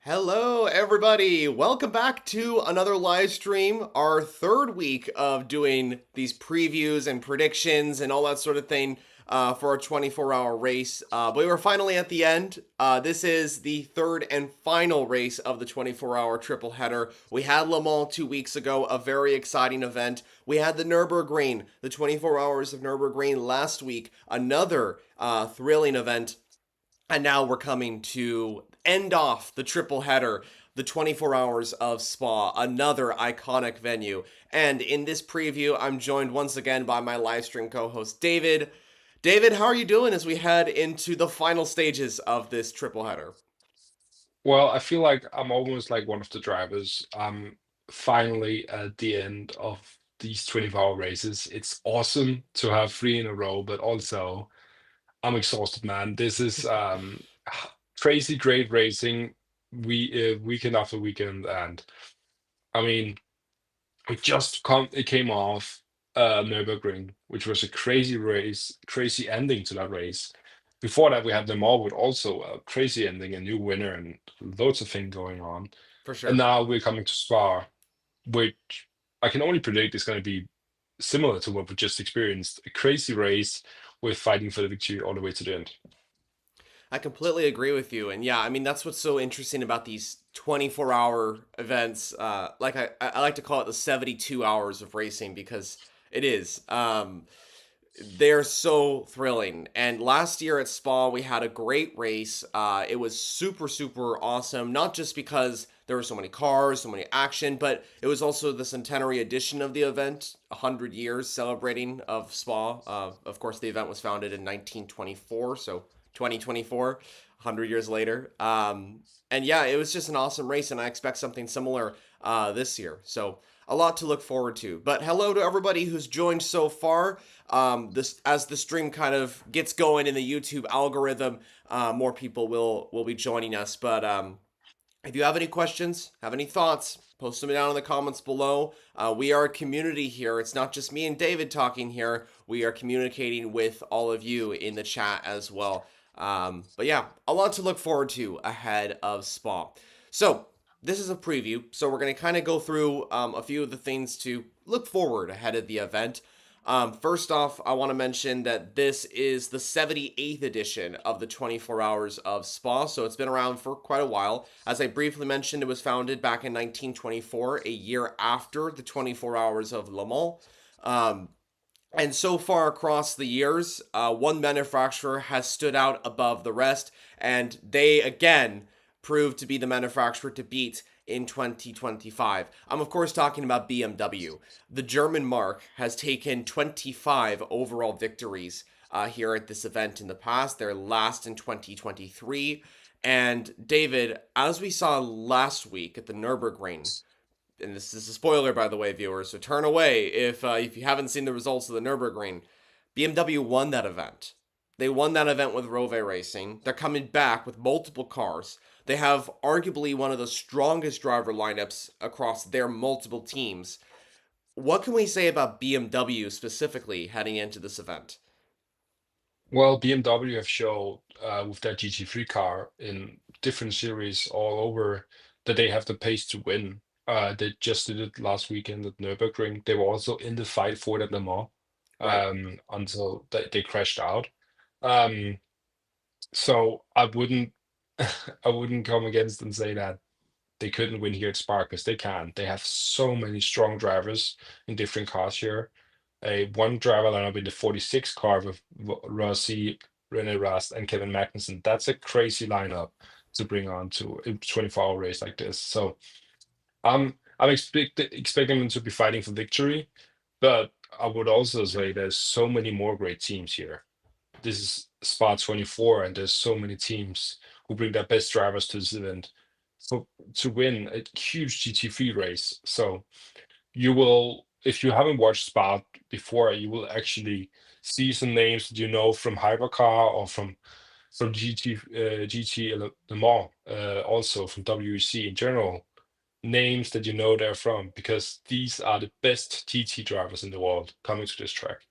Hello, everybody. Welcome back to another live stream, our third week of doing these previews and predictions and all that sort of thing for our 24-hour race. But we were finally at the end. This is the third and final race of the 24-hour triple header. We had Le Mans 2 weeks ago, a very exciting event. We had the Nürburgring, the 24 hours of Nürburgring last week, another thrilling event. And now we're coming to end off the triple header, the 24 hours of Spa, another iconic venue. And in this preview, I'm joined once again by my live stream co host, David. David, how are you doing as we head into the final stages of this triple header? Well, I feel like I'm almost like one of the drivers. I'm finally at the end of these 24-hour races. It's awesome to have three in a row, but also I'm exhausted, man. This is crazy great racing weekend after weekend, and I mean, it came off Nürburgring, which was a crazy race, crazy ending to that race. Before that, we had them all with also a crazy ending, a new winner, and loads of things going on. For And sure. now we're coming to Spa, which I can only predict is going to be similar to what we just experienced. A crazy race with fighting for the victory all the way to the end. I completely agree with you. And yeah, I mean, that's what's so interesting about these 24-hour events. I like to call it the 72 hours of racing because it is. They're so thrilling. And last year at Spa, we had a great race. It was super, super awesome. Not just because there were so many cars, so many action, but it was also the centenary edition of the event, 100 years celebrating of Spa. Of course, the event was founded in 1924, so 2024, 100 years later. And yeah, it was just an awesome race, and I expect something similar this year. So a lot to look forward to. But hello to everybody who's joined so far. This as the stream kind of gets going in the YouTube algorithm, more people will be joining us. But if you have any questions, have any thoughts, post them down in the comments below. We are a community here. It's not just me and David talking here. We are communicating with all of you in the chat as well. But yeah, a lot to look forward to ahead of Spa. So this is a preview. So we're going to kind of go through a few of the things to look forward ahead of the event. First off, I want to mention that this is the 78th edition of the 24 Hours of Spa, so it's been around for quite a while. As I briefly mentioned, it was founded back in 1924, a year after the 24 Hours of Le Mans. Um, and so far across the years, one manufacturer has stood out above the rest, and they again proved to be the manufacturer to beat in 2025. I'm, of course, talking about BMW. The German marque has taken 25 overall victories here at this event in the past, their last in 2023. And David, as we saw last week at the Nürburgring, and this is a spoiler, by the way, viewers, so turn away if you haven't seen the results of the Nürburgring. BMW won that event. They won that event with Rove Racing. They're coming back with multiple cars. They have arguably one of the strongest driver lineups across their multiple teams. What can we say about BMW specifically heading into this event? Well, BMW have showed with their GT3 car in different series all over that they have the pace to win. They just did it last weekend at Nürburgring. They were also in the fight for it at Le Mans Right. until they crashed out. Um, so I wouldn't I wouldn't come against and say that they couldn't win here at Spa because they can. They have so many strong drivers in different cars here. A one driver lineup in the 46 car with Rossi, Rene Rast, and Kevin Magnussen. That's a crazy lineup to bring on to a 24-hour race like this. So I'm expecting them to be fighting for victory, but I would also say there's so many more great teams here. This is Spa 24, and there's so many teams who bring their best drivers to this event for, to win a huge GT3 race. So you will, if you haven't watched Spa before, you will actually see some names that you know from Hypercar or from GT Le Mans, also from WEC in general. Names that you know they're from because these are the best TT drivers in the world coming to this track.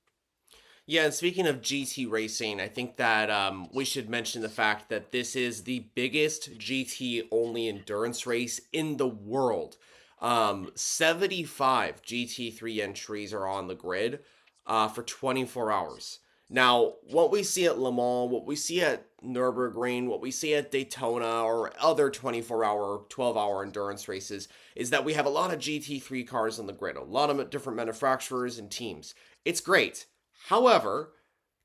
Yeah, and speaking of GT racing, I think that we should mention the fact that this is the biggest GT only endurance race in the world. 75 GT3 entries are on the grid for 24 hours. Now, what we see at Le Mans, what we see at Nürburgring, what we see at Daytona, or other 24-hour, 12-hour endurance races is that we have a lot of GT3 cars on the grid, a lot of different manufacturers and teams. It's great. However,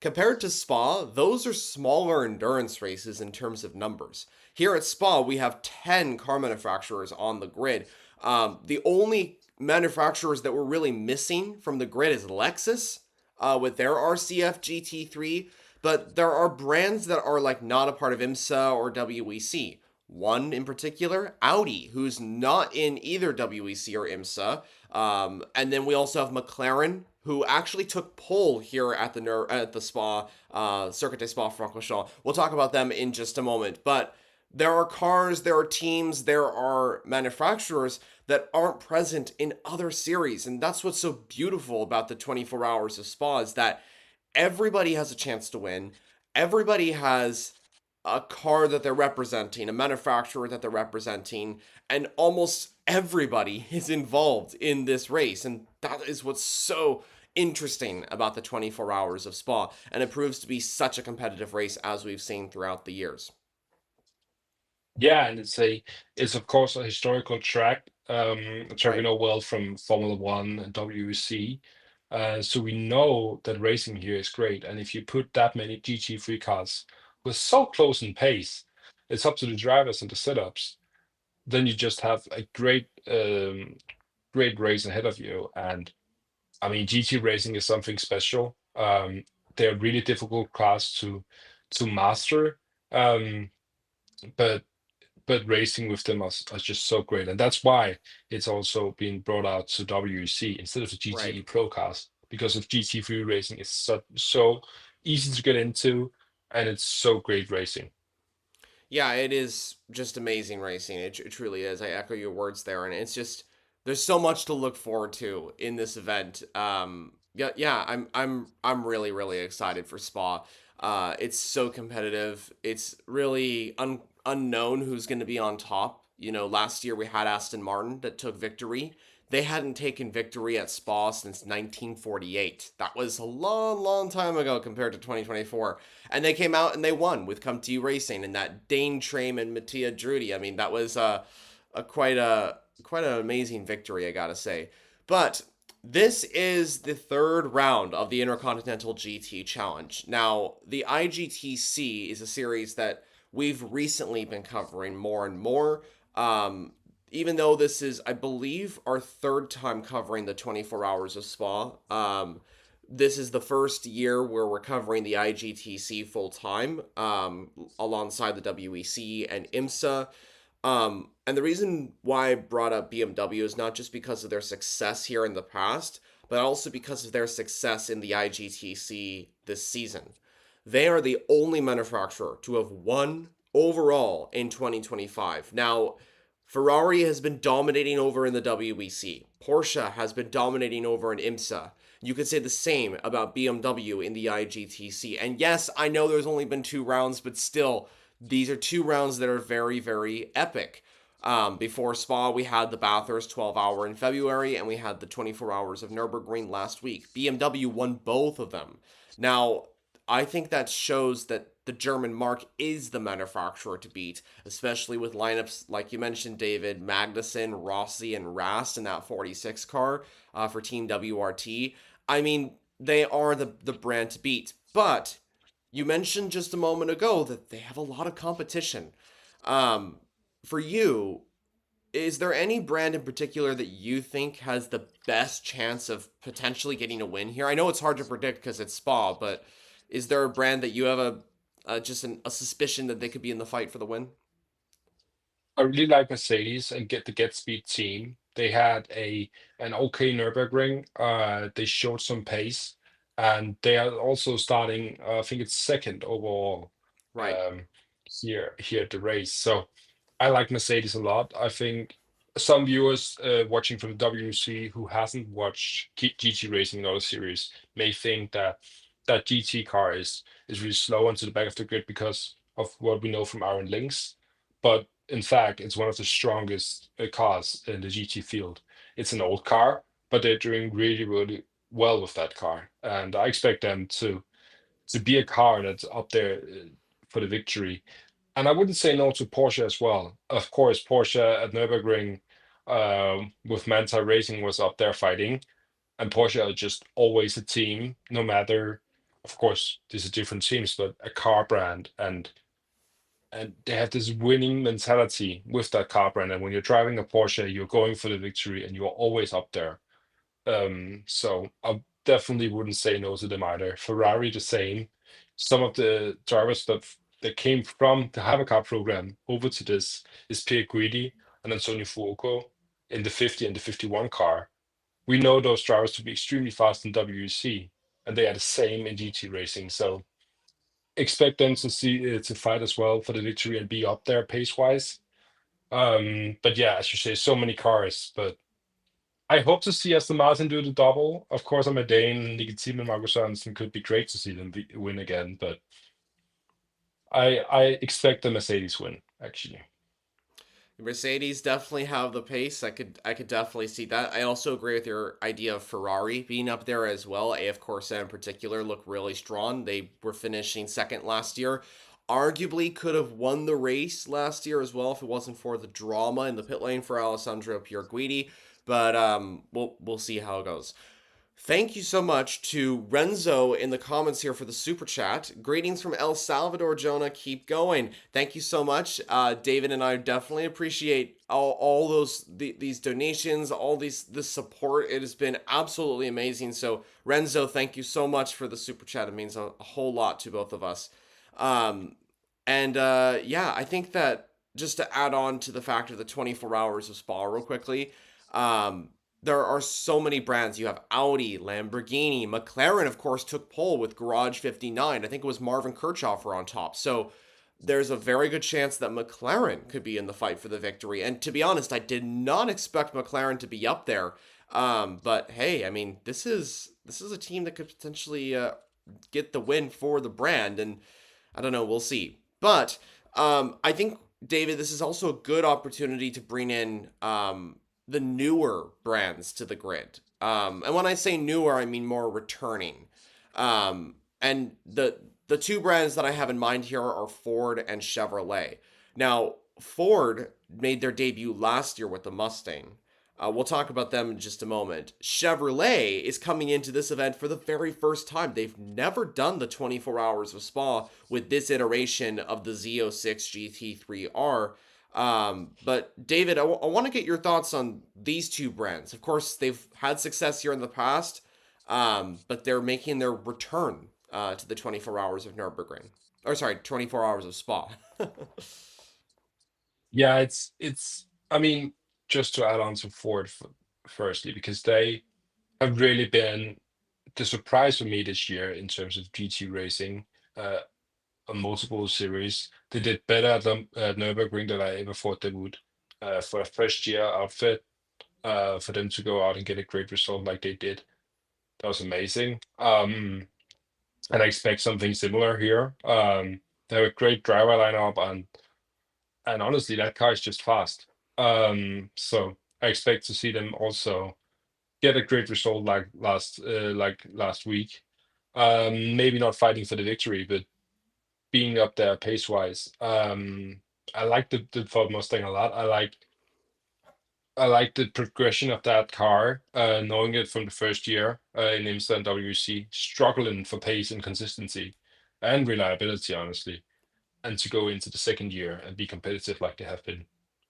compared to Spa, those are smaller endurance races in terms of numbers. Here at Spa, we have 10 car manufacturers on the grid. The only manufacturers that we're really missing from the grid is Lexus with their RCF GT3, but there are brands that are like not a part of IMSA or WEC. One in particular, Audi, who's not in either WEC or IMSA. And then we also have McLaren, who actually took pole here at the Spa Circuit de Spa-Francorchamps. We'll talk about them in just a moment, but there are cars, there are teams, there are manufacturers that aren't present in other series, and that's what's so beautiful about the 24 hours of Spa is that everybody has a chance to win. Everybody has a car that they're representing, a manufacturer that they're representing, and almost everybody is involved in this race. And that is what's so interesting about the 24 hours of Spa. And it proves to be such a competitive race as we've seen throughout the years. Yeah, and it's of course a historical track, a track we Right, know well from Formula One and WEC. So we know that racing here is great. And if you put that many GT3 cars who are so close in pace, it's up to the drivers and the setups. Then you just have a great race ahead of you. And I mean, GT racing is something special. They're really difficult cars to master. Um, but racing with them are just so great, and that's why it's also being brought out to WEC instead of the right. GTE Pro cars, because of GT3 racing is so easy to get into, and it's so great racing. Yeah, it is just amazing racing. It truly is. I echo your words there, and it's just there's so much to look forward to in this event. Yeah, I'm really excited for Spa. It's so competitive. It's really unknown who's going to be on top. You know, last year we had Aston Martin that took victory. They hadn't taken victory at Spa since 1948. That was a long time ago compared to 2024. And they came out and they won with Come To You Racing and that Dane Trame and Mattia Drudy. I mean, that was quite an amazing victory, I gotta say. But this is the third round of the Intercontinental GT Challenge. Now, the IGTC is a series that we've recently been covering more and more. Even though this is, I believe, our third time covering the 24 hours of Spa. This is the first year where we're covering the IGTC full time, alongside the WEC and IMSA. And the reason why I brought up BMW is not just because of their success here in the past, but also because of their success in the IGTC this season. They are the only manufacturer to have won overall in 2025. Now, Ferrari has been dominating over in the WEC. Porsche has been dominating over in IMSA. You could say the same about BMW in the IGTC. And yes, I know there's only been 2 rounds, but still, these are 2 rounds that are very epic. Before Spa, we had the Bathurst 12-hour in February, and we had the 24 hours of Nürburgring last week. BMW won both of them. Now, I think that shows that the German mark is the manufacturer to beat, especially with lineups like you mentioned, David, Magnussen, Rossi, and Rast in that 46 car for Team WRT. I mean, they are the brand to beat. But you mentioned just a moment ago that they have a lot of competition. Um, for you, is there any brand in particular that you think has the best chance of potentially getting a win here? I know it's hard to predict because it's Spa, but is there a brand that you have a suspicion that they could be in the fight for the win? I really like Mercedes and get the Get Speed team. They had an okay Nürburgring. They showed some pace, and they are also starting. I think it's second overall Right. um, here at the race. So I like Mercedes a lot. I think some viewers watching from the WC who hasn't watched GT racing in other series may think that that GT car is really slow onto the back of the grid because of what we know from Iron Links. But in fact, it's one of the strongest cars in the GT field. It's an old car, but they're doing really, really well with that car, and I expect them to be a car that's up there for the victory. And I wouldn't say no to Porsche as well. Of course, Porsche at Nürburgring with Manta Racing was up there fighting, and Porsche are just always a team, no matter. Of course, these are different teams, but a car brand, and they have this winning mentality with that car brand. And when you're driving a Porsche, you're going for the victory, and you're always up there. So I definitely wouldn't say no to them either. Ferrari the same. Some of the drivers that came from the Hypercar program over to this is Pierre Guidi and Antonio Fuoco in the 50 and the 51 car. We know those drivers to be extremely fast in WEC, and they are the same in GT racing. So expect them to see to fight as well for the victory and be up there pace wise. But yeah, as you say, so many cars, but I hope to see Aston Martin do the double. Of course, I'm a Dane. Nicky Team and Marcus Sørensen could be great to see them win again, but I expect the Mercedes win, actually. Mercedes definitely have the pace. I could definitely see that. I also agree with your idea of Ferrari being up there as well. AF Corse in particular look really strong. They were finishing second last year. Arguably could have won the race last year as well if it wasn't for the drama in the pit lane for Alessandro Pierguidi. But we'll see how it goes. Thank you so much to Renzo in the comments here for the super chat. Greetings from El Salvador, Jonah. Keep going. Thank you so much. David and I definitely appreciate all these donations, all this support. It has been absolutely amazing. So Renzo, thank you so much for the super chat. It means a whole lot to both of us. Um, and yeah, I think that just to add on to the fact of the 24 hours of Spa real quickly. Um, there are so many brands. You have Audi, Lamborghini, McLaren, of course, took pole with Garage 59. I think it was Marvin Kirchhofer on top. So there's a very good chance that McLaren could be in the fight for the victory. And to be honest, I did not expect McLaren to be up there. But hey, I mean, this is a team that could potentially get the win for the brand, and I don't know, we'll see. But I think David, this is also a good opportunity to bring in the newer brands to the grid. And when I say newer, I mean more returning. And the two brands that I have in mind here are Ford and Chevrolet. Now, Ford made their debut last year with the Mustang. We'll talk about them in just a moment. Chevrolet is coming into this event for the very first time. They've never done the 24 hours of Spa with this iteration of the Z06 GT3R. But David, I want to get your thoughts on these two brands. Of course, they've had success here in the past, but they're making their return to the 24 hours of Nürburgring. Or sorry, 24 hours of Spa. Yeah, it's. I mean, just to add on to Ford firstly, because they have really been the surprise for me this year in terms of GT racing uh, on multiple series. They did better at Nürburgring than I ever thought they would. For a first year outfit, for them to go out and get a great result like they did, that was amazing. And I expect something similar here. They have a great driver lineup, and honestly, that car is just fast. So I expect to see them also get a great result like last week. Maybe not fighting for the victory, but being up there pace wise. I like the Ford Mustang a lot. I like the progression of that car, knowing it from the first year in IMSA and WC, struggling for pace and consistency and reliability, honestly. And to go into the second year and be competitive like they have been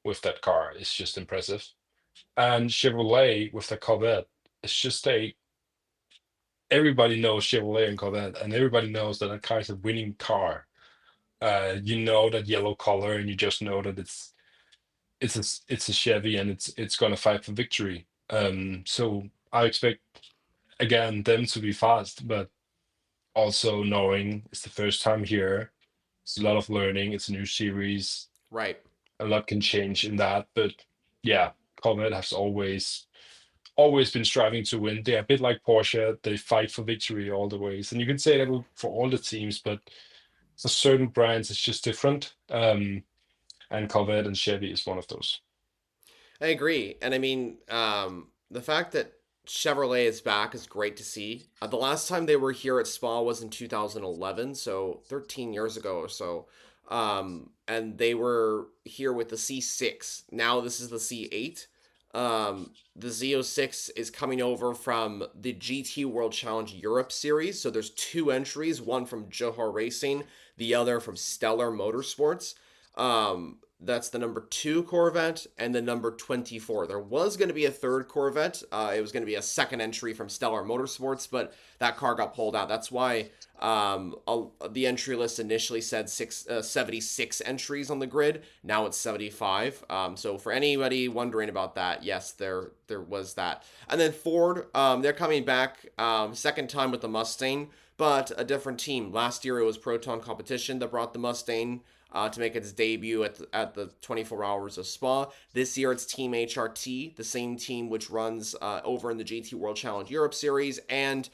with that car is just impressive. And Chevrolet with the Corvette, it's just everybody knows Chevrolet and Corvette, and everybody knows that that car is a winning car. You know that yellow color, and you just know that it's a Chevy, and it's gonna fight for victory. So I expect again them to be fast, but also knowing it's the first time here. It's a lot of learning. It's a new series. Right. A lot can change in that, but yeah, Corvette has always always been striving to win. They're a bit like Porsche. They fight for victory all the ways. And you can say that for all the teams, but for certain brands, it's just different. And Corvette and Chevy is one of those. I agree, and I mean, the fact that Chevrolet is back is great to see. The last time they were here at Spa was in 2011, so 13 years ago or so. And they were here with the C6. Now this is the C8. The Z06 is coming over from the GT World Challenge Europe series. So there's two entries, one from Johor Racing, the other from Stellar Motorsports. That's the number 2 Corvette and the number 24. There was going to be a third Corvette. It was going to be a second entry from Stellar Motorsports, but that car got pulled out. That's why the entry list initially said 76 entries on the grid. Now it's 75. So for anybody wondering about that, yes, there was that. And then Ford, they're coming back second time with the Mustang, but a different team. Last year it was Proton Competition that brought the Mustang to make its debut at the 24 Hours of Spa. This year it's Team HRT, the same team which runs over in the GT World Challenge Europe Series and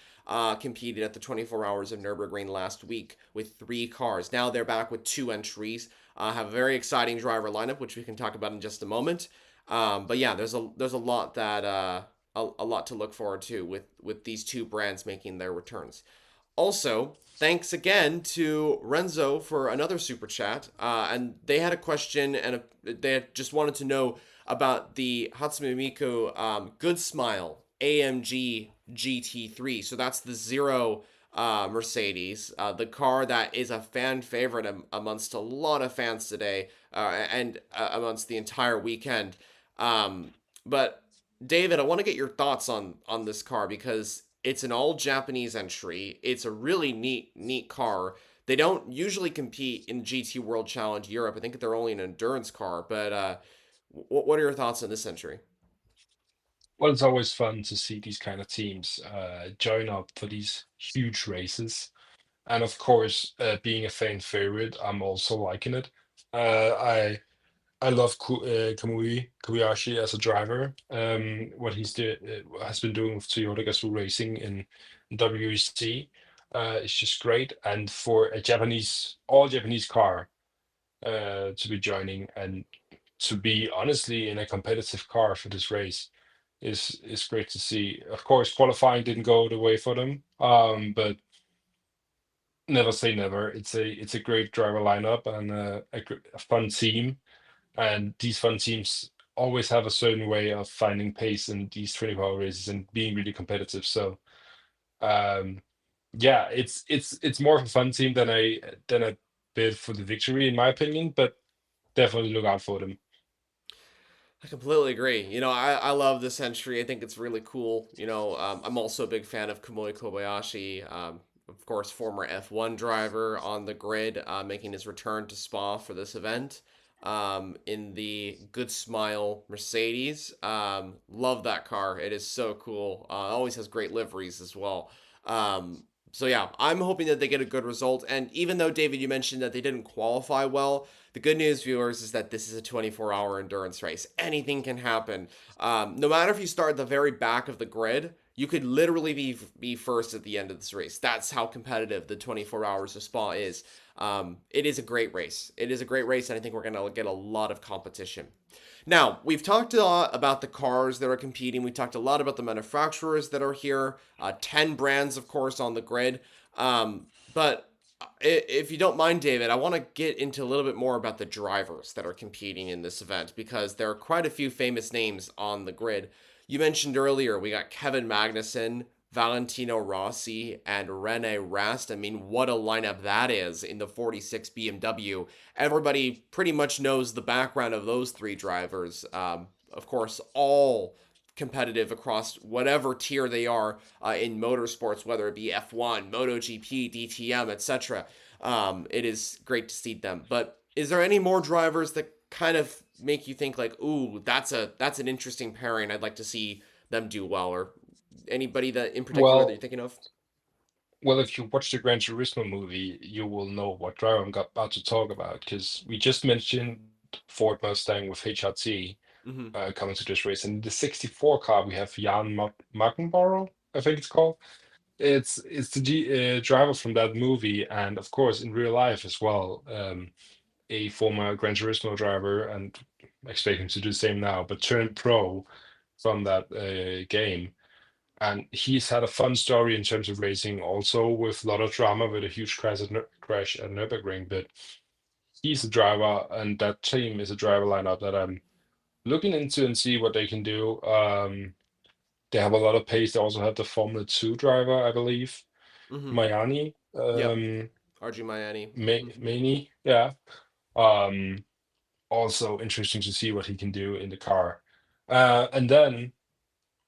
competed at the 24 Hours of Nürburgring last week with 3 cars. Now they're back with 2 entries. Have a very exciting driver lineup, which we can talk about in just a moment. But yeah, there's a lot that a lot to look forward to with these two brands making their returns. Also, thanks again to Renzo for another super chat. And they had a question and they had just wanted to know about the Hatsune Miku Good Smile AMG GT3. So that's the Zero Mercedes, the car that is a fan favorite amongst a lot of fans today and amongst the entire weekend. But David, I want to get your thoughts on this car because it's an all Japanese entry. It's a really neat car. They don't usually compete in GT World Challenge Europe. I think they're only an endurance car. But what are your thoughts on this entry? Well, it's always fun to see these kind of teams join up for these huge races. And of course, being a fan favorite, I'm also liking it. I love Kobayashi as a driver. What has been doing with Toyota Gazoo Racing in WEC is just great. And for a all Japanese car to be joining and to be honestly in a competitive car for this race is great to see. Of course, qualifying didn't go the way for them, but never say never. It's a great driver lineup and a fun team. And these fun teams always have a certain way of finding pace in these 24-hour races and being really competitive. So um, yeah, it's more of a fun team than a bid for the victory, in my opinion. But definitely look out for them. I completely agree. I love this entry. I think it's really cool. I'm also a big fan of Kamui Kobayashi. Of course, former F1 driver on the grid, making his return to Spa for this event. In the Good Smile Mercedes. Love that car. It is so cool. Always has great liveries as well. So yeah, I'm hoping that they get a good result. And even though David, you mentioned that they didn't qualify well, the good news, viewers, is that this is a 24-hour endurance race. Anything can happen. No matter if you start at the very back of the grid, you could literally be first at the end of this race. That's how competitive the 24 Hours of Spa is. It is a great race. It is a great race, and I think we're going to get a lot of competition. Now, we've talked a lot about the cars that are competing. We talked a lot about the manufacturers that are here. 10 brands, of course, on the grid. But if you don't mind, David, I want to get into a little bit more about the drivers that are competing in this event because there are quite a few famous names on the grid. You mentioned earlier we got Kevin Magnussen, Valentino Rossi, and Rene Rast. I mean, what a lineup that is in the 46 BMW. Everybody pretty much knows the background of those 3 drivers. Of course, all competitive across whatever tier they are in motorsports, whether it be F1, MotoGP, DTM, etc. It is great to see them. But is there any more drivers that kind of make you think like, ooh, that's an interesting pairing. I'd like to see them do well, or anybody that in particular that you're Well, thinking of? well, if you watch the Gran Turismo movie, you will know what driver about to talk about because we just mentioned Ford Mustang with HRT. Hmm. coming to this race. And the 64 car, we have Jan Markenborough, I think it's called. It's the driver from that movie, and of course in real life as well, a former Gran Turismo driver, and I expect him to do the same now, but turned pro from that game. And he's had a fun story in terms of racing, also with a lot of drama with a huge crash at Nürburgring. But he's a driver, and that team is a driver lineup that I'm looking into and see what they can do. They have a lot of pace. They also have the Formula 2 driver, I believe, Hmm. Mayani, Yep. RG Miami. Hmm. Mani, yeah. Um, Also interesting to see what he can do in the car. And then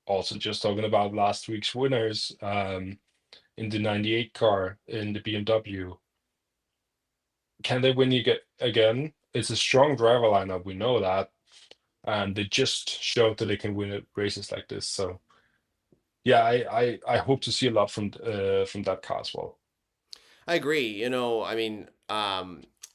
also just talking about last week's winners, in the 98 car in the BMW. Can they win again? It's a strong driver lineup, we know that, and they just showed that they can win at races like this. So yeah, I hope to see a lot from that car as well. I agree. I mean,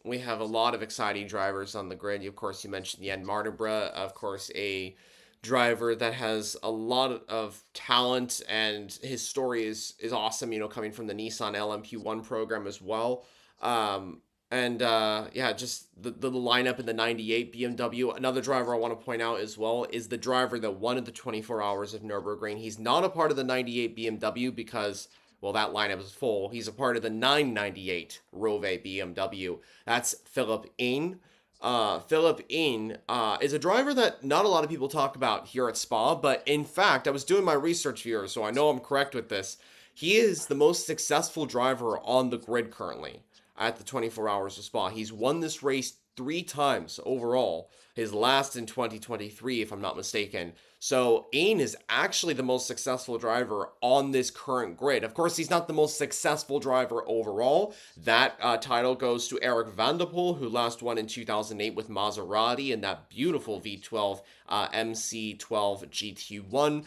we have a lot of exciting drivers on the grid. Of course, you mentioned Jan Mardenborough, of course, a driver that has a lot of talent, and his story is awesome. Coming from the Nissan LMP1 program as well. Um, and yeah, just the lineup in the 98 BMW. Another driver I want to point out as well is the driver that won at the 24 Hours of Nürburgring. He's not a part of the 98 BMW because, well, that lineup is full. He's a part of the 998 Rove BMW. That's Philip Ing. Philip Ing is a driver that not a lot of people talk about here at Spa, but in fact, I was doing my research here, so I know I'm correct with this. He is the most successful driver on the grid currently at the 24 Hours of Spa. He's won this race 3 times overall, his last in 2023, if I'm not mistaken. So Ain is actually the most successful driver on this current grid. Of course, he's not the most successful driver overall. That title goes to Eric Van der Poel, who last won in 2008 with Maserati in that beautiful V12 MC12 GT1.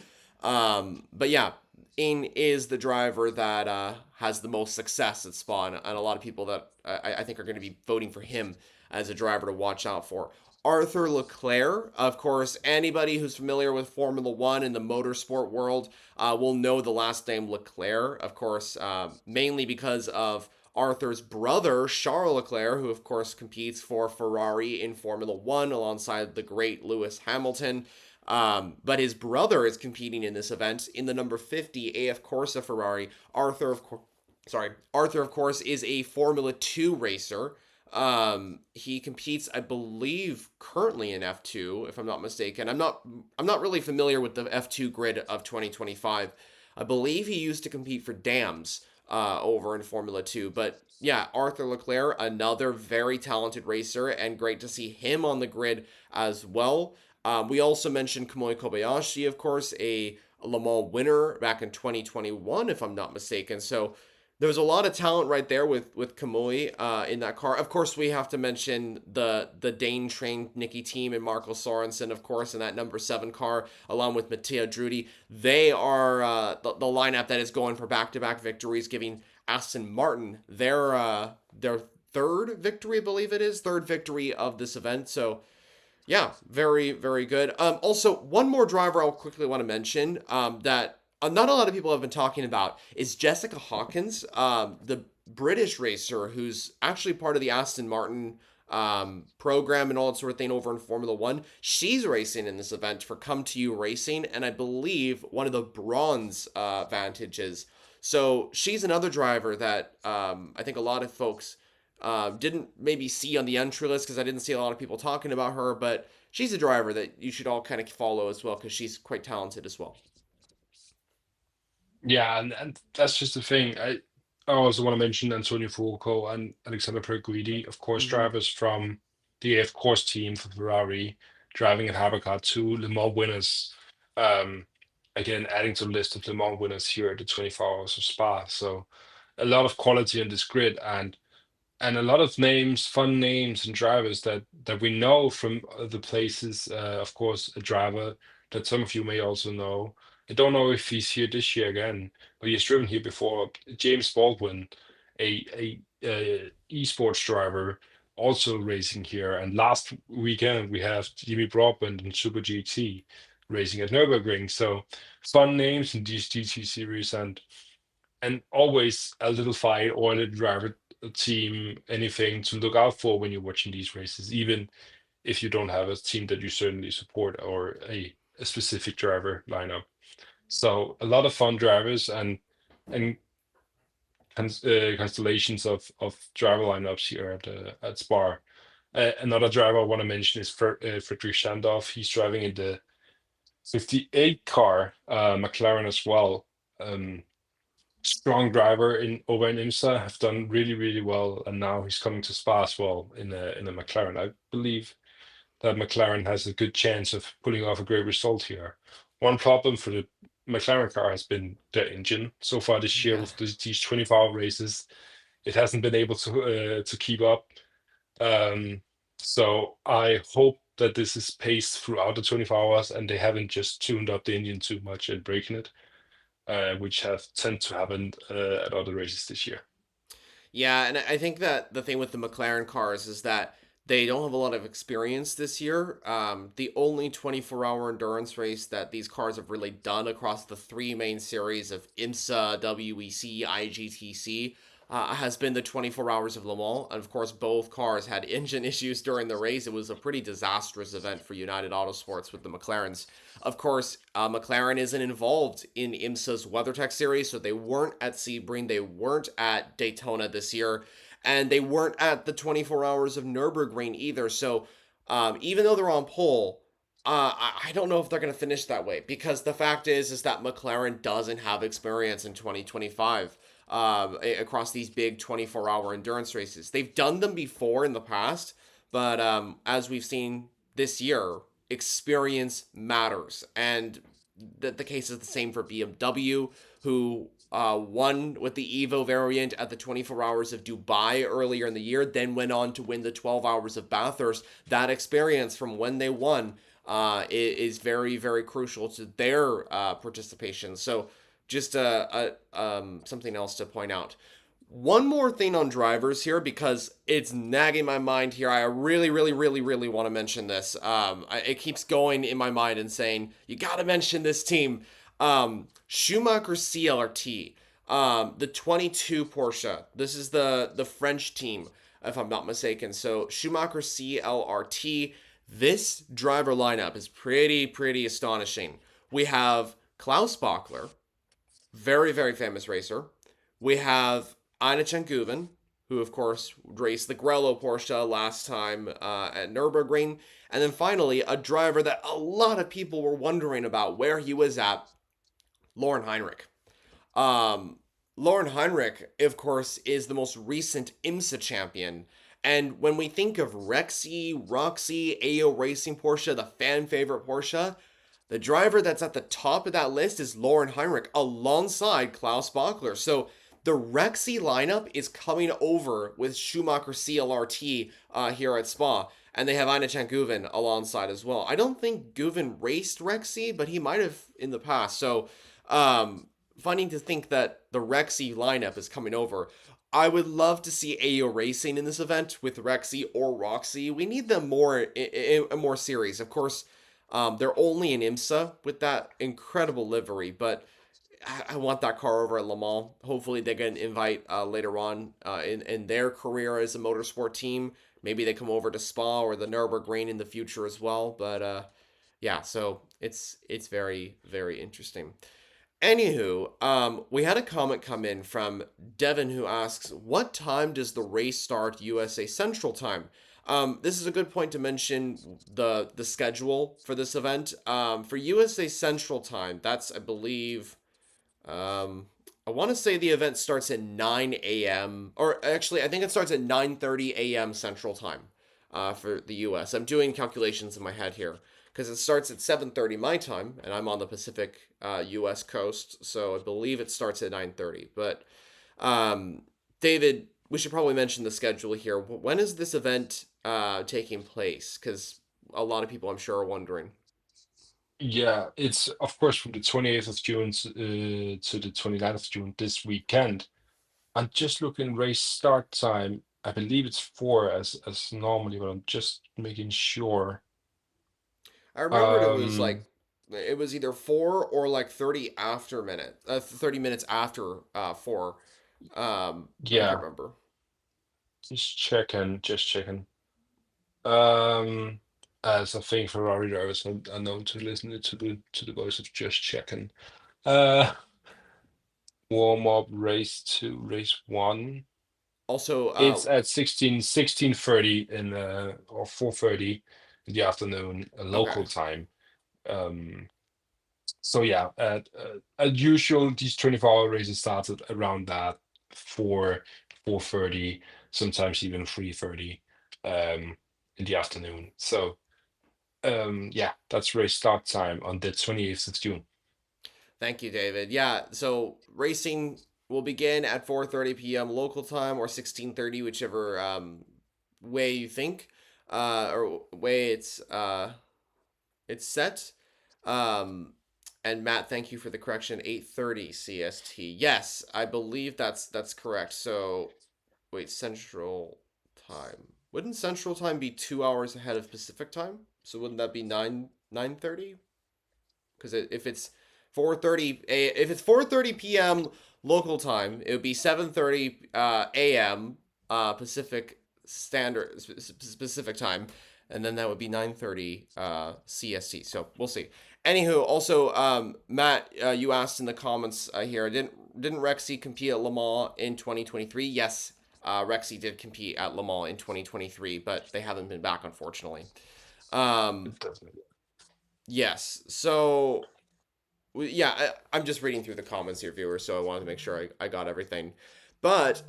But yeah, Ain is the driver that has the most success at Spa, and a lot of people that I think are going to be voting for him as a driver to watch out for. Arthur Leclerc, of course, anybody who's familiar with Formula One in the motorsport world will know the last name Leclerc, of course, mainly because of Arthur's brother, Charles Leclerc, who, of course, competes for Ferrari in Formula One alongside the great Lewis Hamilton. But his brother is competing in this event in the number 50 AF Corsa Ferrari. Arthur, of course, is a Formula 2 racer. He competes, I believe, currently in F2, if I'm not mistaken. I'm not really familiar with the F2 grid of 2025. I believe he used to compete for Dams over in Formula 2, but yeah, Arthur Leclerc, another very talented racer, and great to see him on the grid as well. We also mentioned Kamui Kobayashi, of course, a Le Mans winner back in 2021, if I'm not mistaken. So there's a lot of talent right there with Kamui in that car. Of course, we have to mention the Dane trained Nicky team and Marco Sorensen, of course, in that number 7 car, along with Mattia Drudy. They are the lineup that is going for back-to-back victories, giving Aston Martin their third victory, I believe it is, third victory of this event. So yeah, very, very good. Also, one more driver I'll quickly want to mention that not a lot of people have been talking about is Jessica Hawkins, the British racer who's actually part of the Aston Martin program and all that sort of thing over in Formula One. She's racing in this event for Come To You Racing, and I believe one of the bronze vantages. So she's another driver that I think a lot of folks didn't maybe see on the entry list because I didn't see a lot of people talking about her, but she's a driver that you should all kind of follow as well because she's quite talented as well. Yeah, and that's just the thing. I also want to mention Antonio Fuoco and Alexander Perguidi, of course, Mm-hmm. drivers from the AF Course team for Ferrari, driving at Havercar, two Le Mans winners. Um, Again, adding to the list of Le Mans winners here at the 24 Hours of Spa. So a lot of quality on this grid, and a lot of names, fun names and drivers that we know from other places. Of course, a driver that some of you may also know. I don't know if he's here this year again, but he's driven here before. James Baldwin, a esports driver, also racing here. And last weekend we have Jimmy Broadbent and Super GT racing at Nürburgring. So fun names in these GT series, and always a little fight or a little driver team, anything to look out for when you're watching these races, even if you don't have a team that you certainly support or a specific driver lineup. So a lot of fun drivers and constellations of driver lineups here at Spa. Another driver I want to mention is Friedrich Schandorf. He's driving in the 58 car McLaren as well. Um, Strong driver in over in IMSA, have done really well, and now he's coming to Spa as well in a McLaren. I believe that McLaren has a good chance of pulling off a great result here. One problem for the McLaren car has been the engine so far this year Yeah. with these 24-hour races. It hasn't been able to keep up. Um, so I hope that this is paced throughout the 24 hours and they haven't just tuned up the engine too much and breaking it, which have tend to happen at other races this year. Yeah, and I think that the thing with the McLaren cars is that they don't have a lot of experience this year. The only 24-hour endurance race that these cars have really done across the three main series of IMSA, WEC, IGTC has been the 24 hours of Le Mans. And of course, both cars had engine issues during the race. It was a pretty disastrous event for United Autosports with the McLarens. Of course, McLaren isn't involved in IMSA's WeatherTech series, so they weren't at Sebring, they weren't at Daytona this year, and they weren't at the 24 hours of Nürburgring either. So even though they're on pole, I don't know if they're going to finish that way because the fact is that McLaren doesn't have experience in 2025 across these big 24-hour endurance races. They've done them before in the past, but as we've seen this year, experience matters. And the case is the same for BMW, who won with the Evo variant at the 24 hours of Dubai earlier in the year, then went on to win the 12 hours of Bathurst. That experience from when they won is very, very crucial to their participation. So just something else to point out. One more thing on drivers here because it's nagging my mind here. I really want to mention this. It keeps going in my mind and saying, you got to mention this team. Schumacher CLRT, the 22 Porsche. This is the French team, if I'm not mistaken. So Schumacher CLRT. This driver lineup is pretty astonishing. We have Klaus Bachler, very famous racer. We have Ina Guven, who of course raced the Grello Porsche last time at Nürburgring. And then finally, a driver that a lot of people were wondering about where he was at, Lauren Heinrich. Lauren Heinrich, of course, is the most recent IMSA champion. And when we think of Rexy, Roxy, AO Racing Porsche, the fan favorite Porsche, the driver that's at the top of that list is Lauren Heinrich alongside Klaus Bachler. So the Rexy lineup is coming over with Schumacher CLRT here at Spa. And they have Ina Guven alongside as well. I don't think Guven raced Rexy, but he might have in the past. So funny to think that the Rexy lineup is coming over. I would love to see AO Racing in this event with Rexy or Roxy. We need them more in more series. Of course, they're only in IMSA with that incredible livery, but I want that car over at Le Mans. Hopefully, they can invite later on in their career as a motorsport team. Maybe they come over to Spa or the Nürburgring in the future as well. But yeah, so it's very interesting. Anywho, we had a comment come in from Devin who asks, "What time does the race start USA Central Time?" This is a good point to mention the schedule for this event. For USA Central Time, that's I believe, I want to say the event starts at 9 a.m. or actually I think it starts at 9:30 a.m. Central Time, for the U.S. I'm doing calculations in my head here because it starts at 7:30 my time, and I'm on the Pacific U.S. coast, so I believe it starts at 9:30. But David, we should probably mention the schedule here. When is this event taking place? Because a lot of people, I'm sure, are wondering. Yeah, it's of course from the 28th of June to the 29th of June this weekend. I'm just looking race start time. I believe it's 4 as normally, but I'm just making sure. I remembered it was Um, like it was either 4 or like 30 minutes after 4. I can't yeah, remember. just checking. Um, as I think Ferrari drivers are known to listen to the voice of just checking. Uh, Warm up race 2, race 1. Also, It's at 16:30 or 4:30 in the afternoon, okay. local time. Um, so yeah, as usual, these 24-hour races started around that 4, 4:30, sometimes even 3:30 in the afternoon. So yeah, that's race start time on the 28th of June. Thank you, David. Yeah, so racing will begin at 4:30 p.m. local time or 16:30, whichever way you think, or way it's set. Um, and Matt, thank you for the correction. 8:30 CST. Yes, I believe that's correct. So wait, Central Time. Wouldn't Central Time be 2 hours ahead of Pacific Time? So wouldn't that be 9:30? Because if it's 4:30 if it's 4:30 p.m. local time, it would be 7:30 a.m. Pacific standard specific time, and then that would be 9:30 CST. So we'll see. Anywho, also Matt, you asked in the comments here, didn't Rexy compete at Le Mans in 2023? Yes, Rexy did compete at Le Mans in 2023, but they haven't been back unfortunately. Um, It doesn't. yes, so yeah, I'm just reading through the comments here, viewers, so I wanted to make sure I got everything. But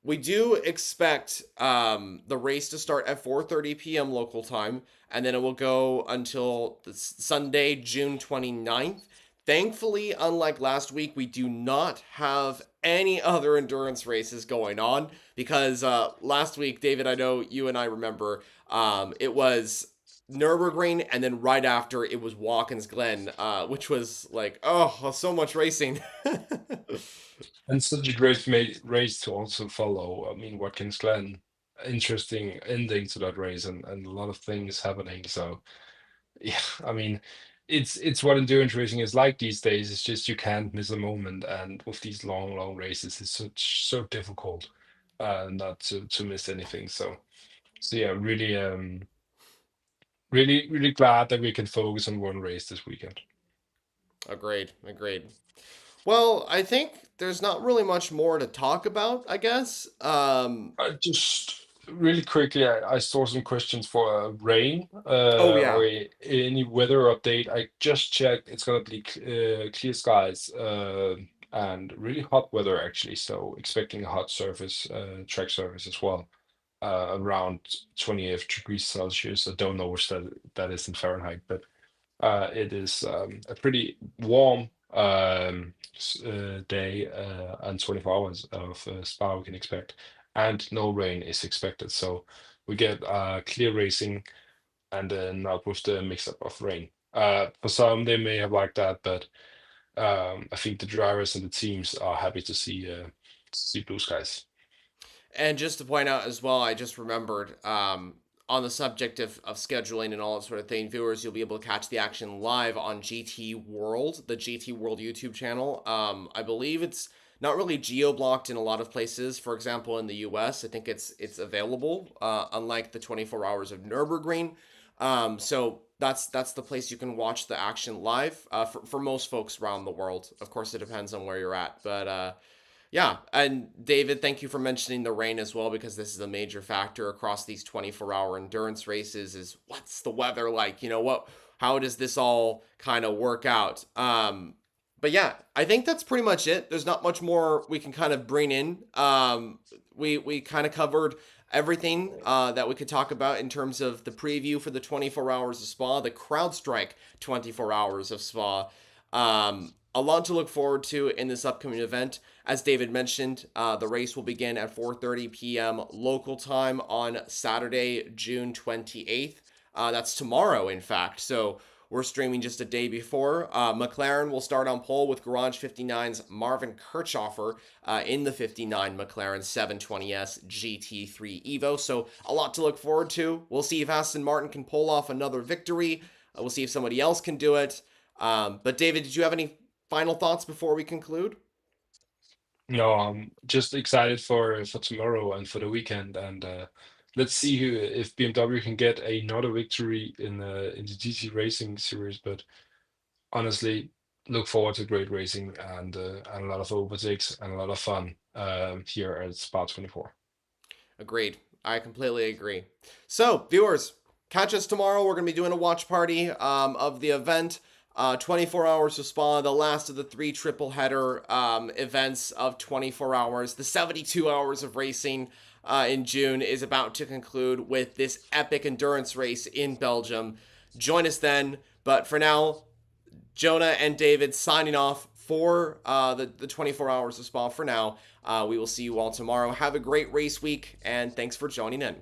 we do expect the race to start at 4:30 p.m. local time, and then it will go until Sunday, June 29th. Thankfully, unlike last week, we do not have any other endurance races going on because last week, David, I know you and I remember, it was Nurburgring, and then right after it was Watkins Glen, which was like, oh, so much racing. And such a race to also follow. I mean, Watkins Glen, interesting ending to that race, and a lot of things happening. So yeah, I mean, it's what endurance racing is like these days. It's just you can't miss a moment, and with these long races, it's so difficult not to miss anything. So yeah, really glad that we can focus on one race this weekend. Agreed, agreed. Well, I think there's not really much more to talk about, I guess. Just really quickly, I saw some questions for rain Oh or yeah. any weather update. I just checked. It's gonna be clear skies and really hot weather actually. So expecting a hot surface, track surface as well, around 28 degrees Celsius. I don't know which that is in Fahrenheit, but it is a pretty warm day and 24 hours of spa we can expect, and no rain is expected. So we get clear racing and then not with the mix-up of rain. For some, they may have liked that, but I think the drivers and the teams are happy to see blue skies. And just to point out as well, I just remembered on the subject of scheduling and all that sort of thing, viewers, you'll be able to catch the action live on GT World, the GT World YouTube channel. I believe it's not really geo blocked in a lot of places. For example, in the US, I think it's available, unlike the 24 hours of Nürburgring. So that's the place you can watch the action live for most folks around the world. Of course, it depends on where you're at, but yeah, and David, thank you for mentioning the rain as well because this is a major factor across these 24-hour endurance races is what's the weather like? How does this all kind of work out? But yeah, I think that's pretty much it. There's not much more we can kind of bring in. We kind of covered everything that we could talk about in terms of the preview for the 24 hours of Spa, the CrowdStrike 24 hours of Spa. A lot to look forward to in this upcoming event. As David mentioned, the race will begin at 4:30 p.m. local time on Saturday, June 28th. That's tomorrow, in fact. So we're streaming just a day before. McLaren will start on pole with Garage 59's Marvin Kirchhoffer in the 59 McLaren 720S GT3 Evo. So a lot to look forward to. We'll see if Aston Martin can pull off another victory. We'll see if somebody else can do it. But David, did you have any final thoughts before we conclude? No, I'm just excited for tomorrow and for the weekend, and let's see if BMW can get another victory in the GT Racing series. But honestly, look forward to great racing and a lot of overtakes and a lot of fun here at Spa 24. Agreed. I completely agree. So, viewers, catch us tomorrow. We're going to be doing a watch party of the event. 24 hours to Spa, the last of the 3 triple header events of 24 hours. The 72 hours of racing in June is about to conclude with this epic endurance race in Belgium. Join us then. But for now, Jonah and David signing off for the 24 hours of Spa for now. We will see you all tomorrow. Have a great race week, and thanks for joining in.